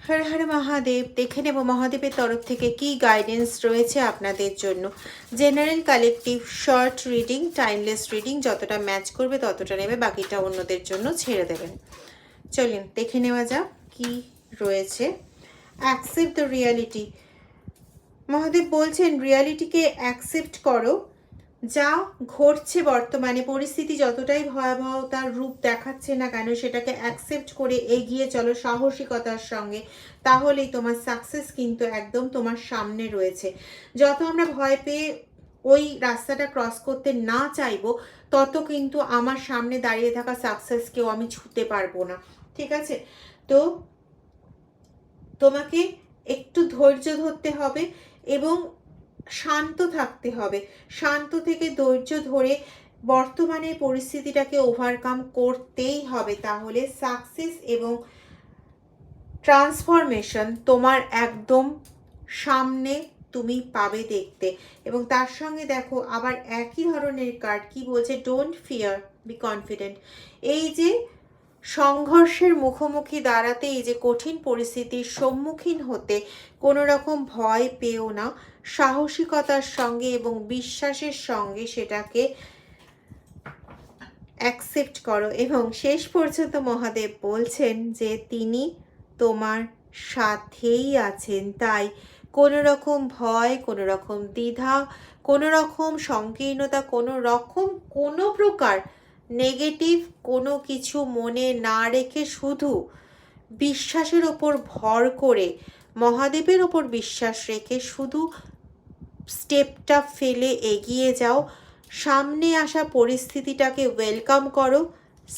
হর হর মহাদেব। দেখে নেব মহাদেবের তরফ থেকে কি গাইডেন্স রয়েছে আপনাদের জন্য। General, collective, short reading, timeless reading, যতটা ম্যাচ করবে ততটা নেবে, বাকিটা অন্যদের জন্য ছেড়ে দেবেন। চলুন দেখে নেওয়া যাক কি রয়েছে। Accept the reality. মহাদেব বলছেন রিয়ালিটিকে অ্যাকসেপ্ট করো। যা ঘটছে বর্তমানে পরিস্থিতি যতটাই ভয়াবহতার রূপ দেখাচ্ছে না কেন, সেটাকে অ্যাকসেপ্ট করে এগিয়ে চলো সাহসিকতার সঙ্গে, তাহলেই তোমার সাকসেস কিন্তু একদম তোমার সামনে রয়েছে। যত আমরা ভয় পেয়ে ওই রাস্তাটা ক্রস করতে না চাইবো, তত কিন্তু আমার সামনে দাঁড়িয়ে থাকা সাকসেসকেও আমি ছুঁতে পারবো না। ঠিক আছে? তো তোমাকে একটু ধৈর্য ধরতে হবে এবং শান্ত থাকতে হবে। শান্ত থেকে ধৈর্য ধরে বর্তমানের পরিস্থিতিটাকে ওভারকাম করতেই হবে, তাহলে সাকসেস এবং ট্রান্সফরমেশন তোমার একদম সামনে তুমি পাবে দেখতে। এবং তার সঙ্গে দেখো আবার একই ধরনের কার্ড কি বলছে, ডোন্ট ফিয়ার, বি কনফিডেন্ট। এই যে সংঘর্ষের মুখোমুখি দাঁড়াতে, এই যে কঠিন পরিস্থিতির সম্মুখীন হতে কোনো রকম ভয় পেও না, সাহসিকতার সঙ্গে এবং বিশ্বাসের সঙ্গে সেটাকে অ্যাকসেপ্ট করো। এবং শেষ পর্যন্ত মহাদেব বলছেন যে তিনি তোমার সাথেই আছেন। তাই কোনো রকম ভয়, কোনো রকম দ্বিধা, কোনো রকম সংকীর্ণতা, কোনো প্রকার নেগেটিভ কোনো কিছু মনে না রেখে শুধু বিশ্বাসের ওপর ভর করে, মহাদেবের ওপর বিশ্বাস রেখে শুধু স্টেপটা ফেলে এগিয়ে যাও। সামনে আসা পরিস্থিতিটাকে ওয়েলকাম করো।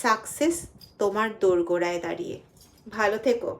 সাকসেস তোমার দোরগোড়ায় দাঁড়িয়ে। ভালো থেকো।